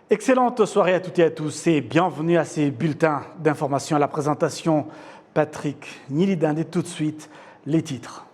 Excellente soirée à toutes et à tous et bienvenue à ces bulletins d'information à la présentation Patrick Nilidinde et tout de suite les titres.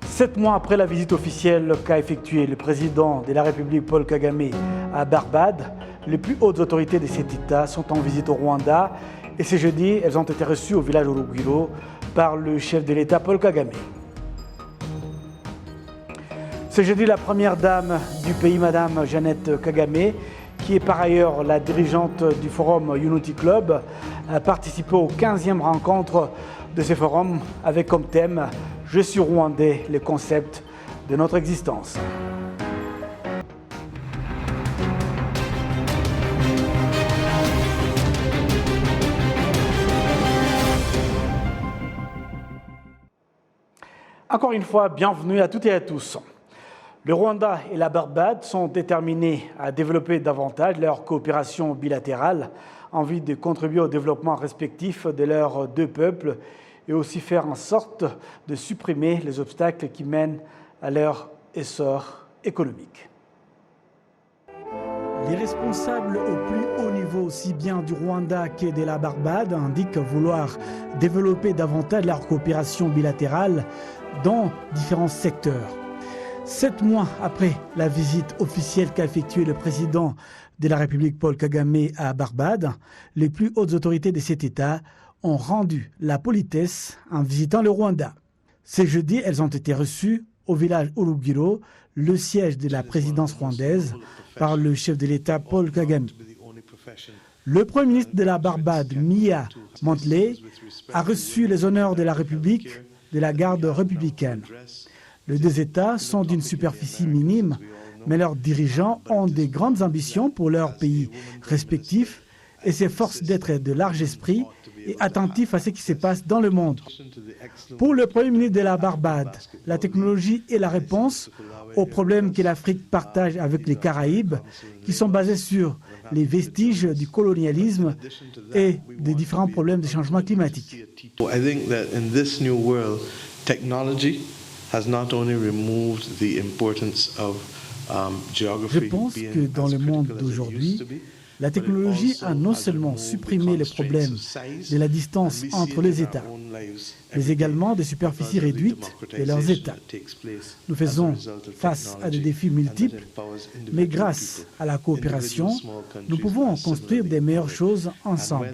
7 mois après la visite officielle qu'a effectuée le président de la République Paul Kagame à Barbade, les plus hautes autorités de cet État sont en visite au Rwanda et ce jeudi, elles ont été reçues au village Urugwiro par le chef de l'État Paul Kagame. Ce jeudi, la première dame du pays, Madame Jeannette Kagame, qui est par ailleurs la dirigeante du forum Unity Club, a participé aux 15e rencontres de ce forum avec comme thème « Je suis rwandais, le concept de notre existence ». Encore une fois, bienvenue à toutes et à tous. Le Rwanda et la Barbade sont déterminés à développer davantage leur coopération bilatérale en vue de contribuer au développement respectif de leurs deux peuples et aussi faire en sorte de supprimer les obstacles qui mènent à leur essor économique. Les responsables au plus haut niveau, aussi bien du Rwanda que de la Barbade, indiquent vouloir développer davantage leur coopération bilatérale dans différents secteurs. 7 mois après la visite officielle qu'a effectuée le président de la République Paul Kagame à Barbade, les plus hautes autorités de cet État ont rendu la politesse en visitant le Rwanda. Ce jeudi, elles ont été reçues au village Urugwiro, le siège de la présidence rwandaise, par le chef de l'État Paul Kagame. Le Premier ministre de la Barbade, Mia Mottley, a reçu les honneurs de la République de la garde républicaine. Les deux États sont d'une superficie minime, mais leurs dirigeants ont de grandes ambitions pour leurs pays respectifs et s'efforcent d'être de large esprit et attentifs à ce qui se passe dans le monde. Pour le Premier ministre de la Barbade, la technologie est la réponse aux problèmes que l'Afrique partage avec les Caraïbes, qui sont basés sur les vestiges du colonialisme et des différents problèmes de changement climatique. Je pense que dans le monde d'aujourd'hui, la technologie a non seulement supprimé les problèmes de la distance entre les États, mais également des superficies réduites de leurs États. Nous faisons face à des défis multiples, mais grâce à la coopération, nous pouvons construire des meilleures choses ensemble.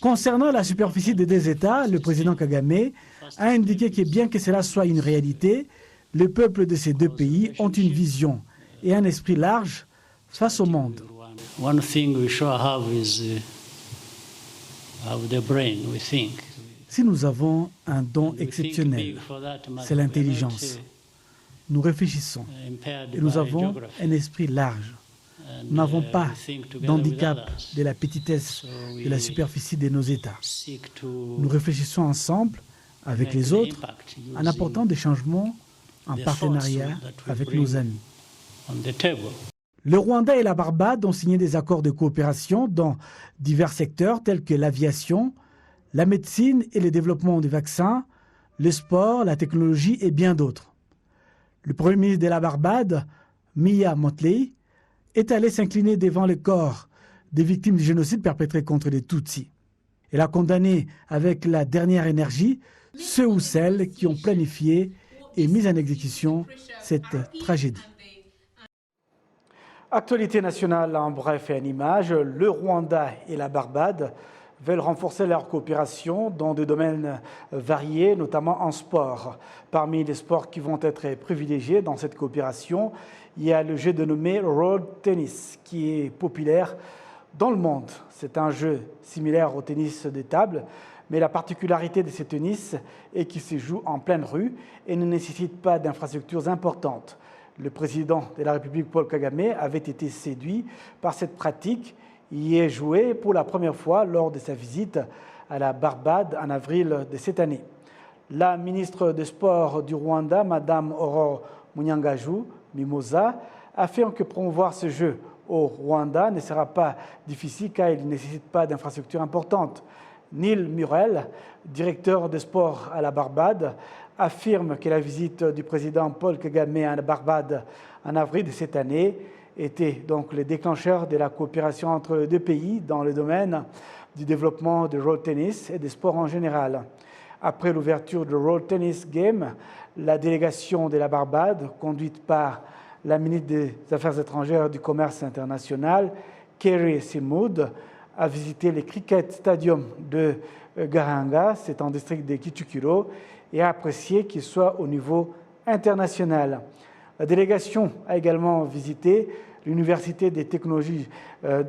Concernant la superficie des deux États, le président Kagame a indiqué que bien que cela soit une réalité, les peuples de ces deux pays ont une vision et un esprit large face au monde. Si nous avons un don exceptionnel, c'est l'intelligence. Nous réfléchissons et nous avons un esprit large. Nous n'avons pas d'handicap de la petitesse de la superficie de nos États. Nous réfléchissons ensemble avec les autres en apportant des changements en partenariat avec nos amis. Le Rwanda et la Barbade ont signé des accords de coopération dans divers secteurs tels que l'aviation, la médecine et le développement des vaccins, le sport, la technologie et bien d'autres. Le Premier ministre de la Barbade, Mia Mottley, est allé s'incliner devant le corps des victimes du génocide perpétré contre les Tutsis. Elle a condamné avec la dernière énergie ceux ou celles qui ont planifié et mis en exécution cette tragédie. Actualité nationale en bref et en images, le Rwanda et la Barbade veulent renforcer leur coopération dans des domaines variés, notamment en sport. Parmi les sports qui vont être privilégiés dans cette coopération, il y a le jeu dénommé Road Tennis, qui est populaire dans le monde. C'est un jeu similaire au tennis de table, mais la particularité de ce tennis est qu'il se joue en pleine rue et ne nécessite pas d'infrastructures importantes. Le président de la République, Paul Kagame, avait été séduit par cette pratique. Il y est joué pour la première fois lors de sa visite à la Barbade en avril de cette année. La ministre des Sports du Rwanda, Madame Aurore Munyangaju Mimosa, affirme que promouvoir ce jeu au Rwanda ne sera pas difficile car il ne nécessite pas d'infrastructures importantes. Neil Murrell, directeur des sports à la Barbade, affirme que la visite du président Paul Kagame à Barbade en avril de cette année était donc le déclencheur de la coopération entre les deux pays dans le domaine du développement du road tennis et des sports en général. Après l'ouverture du Road Tennis Game, la délégation de la Barbade, conduite par la ministre des Affaires étrangères du Commerce international, Kerry Simwood, a visité le Cricket Stadium de Garanga, c'est en district de Kichukiro, et a apprécié qu'il soit au niveau international. La délégation a également visité l'Université des technologies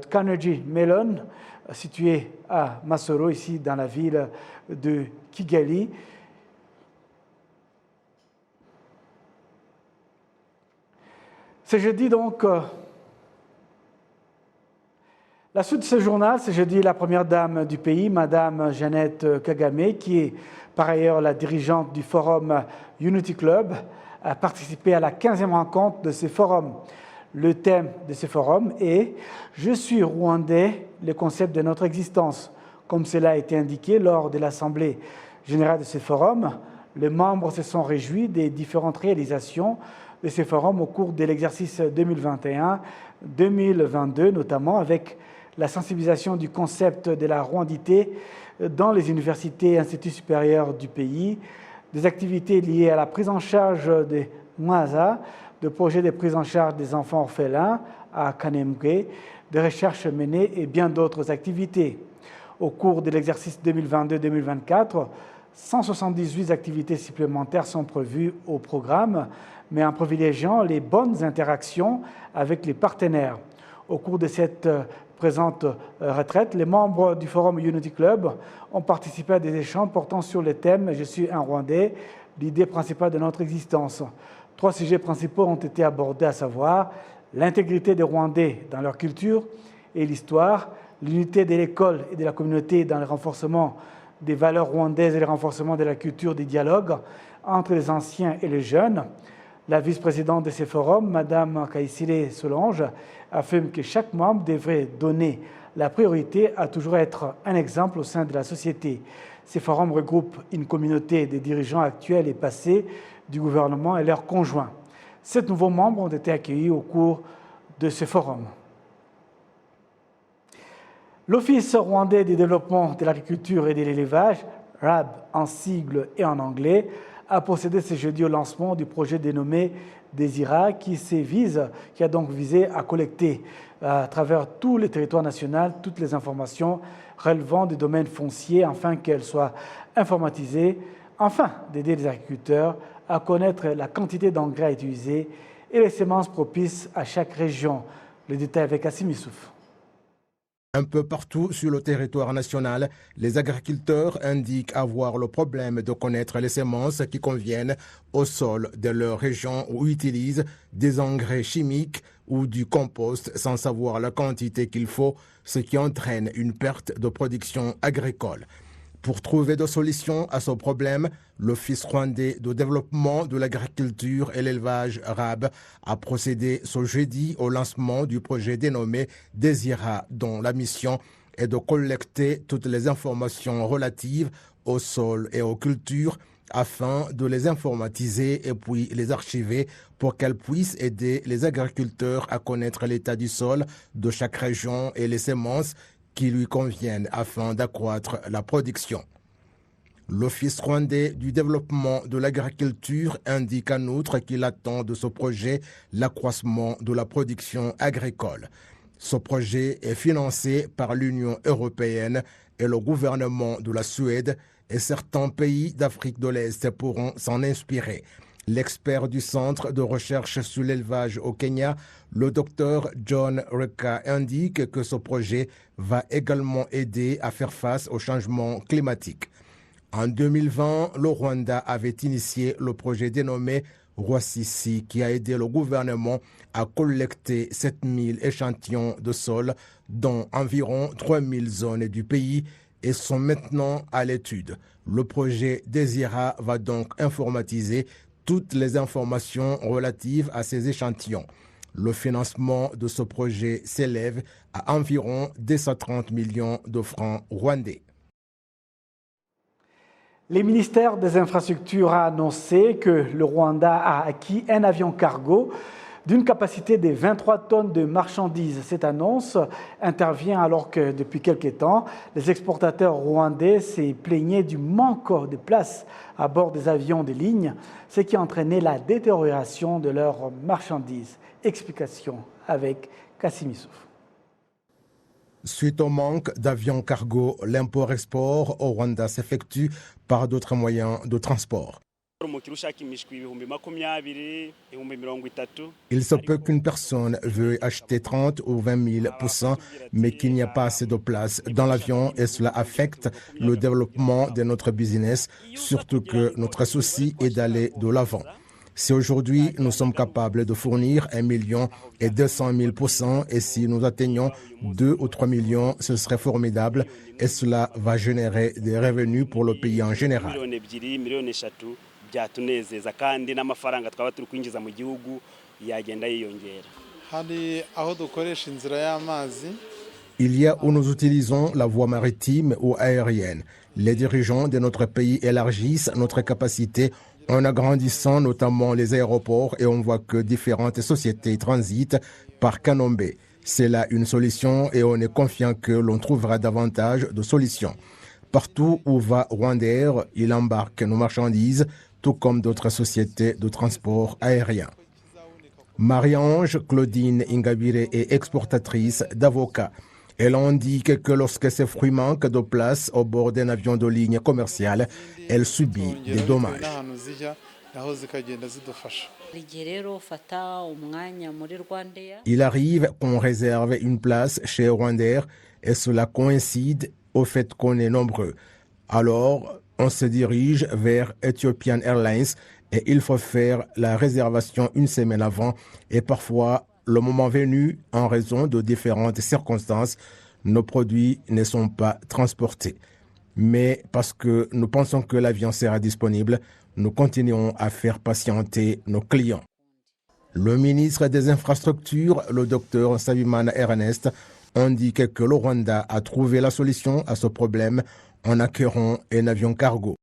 Carnegie Mellon, située à Masoro, ici dans la ville de Kigali. Ce jeudi, donc, la suite de ce journal, c'est jeudi la première dame du pays, Madame Jeannette Kagame, qui est par ailleurs la dirigeante du forum Unity Club, a participé à la 15e rencontre de ce forum. Le thème de ce forum est « Je suis rwandais, le concept de notre existence ». Comme cela a été indiqué lors de l'Assemblée générale de ce forum, les membres se sont réjouis des différentes réalisations de ce forum au cours de l'exercice 2021-2022, notamment avec la sensibilisation du concept de la rwandité dans les universités et instituts supérieurs du pays, des activités liées à la prise en charge des Mwaza, de projets de prise en charge des enfants orphelins à Kanemge, des recherches menées et bien d'autres activités. Au cours de l'exercice 2022-2024, 178 activités supplémentaires sont prévues au programme, mais en privilégiant les bonnes interactions avec les partenaires. Au cours de cette présente retraite, les membres du Forum Unity Club ont participé à des échanges portant sur le thème « Je suis un Rwandais, l'idée principale de notre existence ». 3 sujets principaux ont été abordés, à savoir l'intégrité des Rwandais dans leur culture et l'histoire, l'unité de l'école et de la communauté dans le renforcement des valeurs rwandaises et le renforcement de la culture des dialogues entre les anciens et les jeunes. La vice-présidente de ces forums, Mme Kaïsile Solange, affirme que chaque membre devrait donner la priorité à toujours être un exemple au sein de la société. Ces forums regroupent une communauté de dirigeants actuels et passés du gouvernement et leurs conjoints. 7 nouveaux membres ont été accueillis au cours de ce forum. L'Office rwandais du développement de l'agriculture et de l'élevage, RAB en sigle et en anglais, a procédé ce jeudi au lancement du projet dénommé Désira, qui a donc visé à collecter à travers tout le territoire national toutes les informations relevant du domaine foncier afin qu'elles soient informatisées, afin d'aider les agriculteurs à connaître la quantité d'engrais à utiliser et les semences propices à chaque région. Le détail avec Assim Issouf. Un peu partout sur le territoire national, les agriculteurs indiquent avoir le problème de connaître les semences qui conviennent au sol de leur région ou utilisent des engrais chimiques ou du compost sans savoir la quantité qu'il faut, ce qui entraîne une perte de production agricole. Pour trouver des solutions à ce problème, l'Office rwandais de développement de l'agriculture et l'élevage RAB a procédé ce jeudi au lancement du projet dénommé Désira, dont la mission est de collecter toutes les informations relatives au sol et aux cultures afin de les informatiser et puis les archiver pour qu'elles puissent aider les agriculteurs à connaître l'état du sol de chaque région et les semences qui lui conviennent afin d'accroître la production. L'Office rwandais du développement de l'agriculture indique en outre qu'il attend de ce projet l'accroissement de la production agricole. Ce projet est financé par l'Union européenne et le gouvernement de la Suède et certains pays d'Afrique de l'Est pourront s'en inspirer. L'expert du Centre de recherche sur l'élevage au Kenya, le docteur John Reka, indique que ce projet va également aider à faire face au changement climatique. En 2020, le Rwanda avait initié le projet dénommé Rwasisi qui a aidé le gouvernement à collecter 7000 échantillons de sol dans environ 3000 zones du pays et sont maintenant à l'étude. Le projet Désira va donc informatiser toutes les informations relatives à ces échantillons. Le financement de ce projet s'élève à environ 230 millions de francs rwandais. Le ministère des Infrastructures a annoncé que le Rwanda a acquis un avion cargo d'une capacité de 23 tonnes de marchandises. Cette annonce intervient alors que depuis quelque temps, les exportateurs rwandais se plaignaient du manque de place à bord des avions de ligne, ce qui a entraîné la détérioration de leurs marchandises. Explication avec Kassim Issouf. Suite au manque d'avions cargo, l'import-export au Rwanda s'effectue par d'autres moyens de transport. Il se peut qu'une personne veuille acheter 30 ou 20 000 poussins, mais qu'il n'y a pas assez de place dans l'avion et cela affecte le développement de notre business, surtout que notre souci est d'aller de l'avant. Si aujourd'hui nous sommes capables de fournir 1,2 million poussins et si nous atteignons 2 ou 3 millions, ce serait formidable et cela va générer des revenus pour le pays en général. Il y a où nous utilisons la voie maritime ou aérienne. Les dirigeants de notre pays élargissent notre capacité en agrandissant notamment les aéroports et on voit que différentes sociétés transitent par Kanombe. C'est là une solution et on est confiant que l'on trouvera davantage de solutions. Partout où va Rwandair, il embarque nos marchandises, tout comme d'autres sociétés de transport aérien. Marie-Ange Claudine Ingabire est exportatrice d'avocats. Elle indique que lorsque ses fruits manquent de place au bord d'un avion de ligne commerciale, elle subit des dommages. Il arrive qu'on réserve une place chez Rwandair et cela coïncide au fait qu'on est nombreux. Alors, on se dirige vers Ethiopian Airlines et il faut faire la réservation une semaine avant et parfois, le moment venu, en raison de différentes circonstances, nos produits ne sont pas transportés. Mais parce que nous pensons que l'avion sera disponible, nous continuons à faire patienter nos clients. Le ministre des Infrastructures, le Dr Nsabimana Ernest, indique que le Rwanda a trouvé la solution à ce problème en acquérant un avion cargo.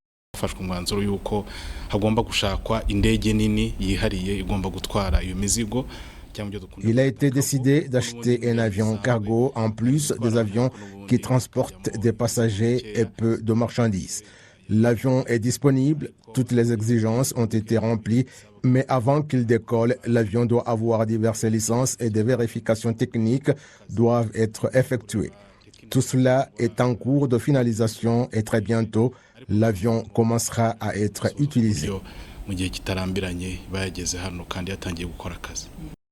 Il a été décidé d'acheter un avion cargo en plus des avions qui transportent des passagers et peu de marchandises. L'avion est disponible, toutes les exigences ont été remplies, mais avant qu'il décolle, l'avion doit avoir diverses licences et des vérifications techniques doivent être effectuées. Tout cela est en cours de finalisation et très bientôt, l'avion commencera à être utilisé.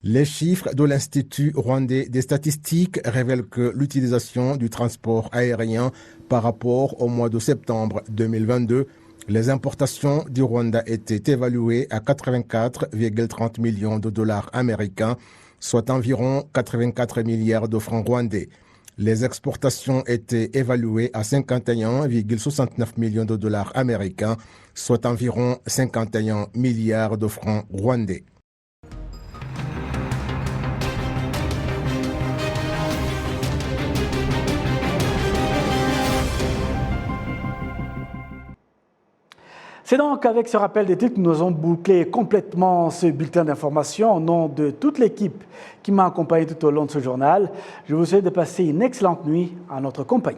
Les chiffres de l'Institut rwandais des statistiques révèlent que l'utilisation du transport aérien par rapport au mois de septembre 2022, les importations du Rwanda étaient évaluées à 84,30 millions de dollars américains, soit environ 84 milliards de francs rwandais. Les exportations étaient évaluées à 51,69 millions de dollars américains, soit environ 51 milliards de francs rwandais. C'est donc avec ce rappel des titres que nous avons bouclé complètement ce bulletin d'information au nom de toute l'équipe qui m'a accompagné tout au long de ce journal. Je vous souhaite de passer une excellente nuit en notre compagnie.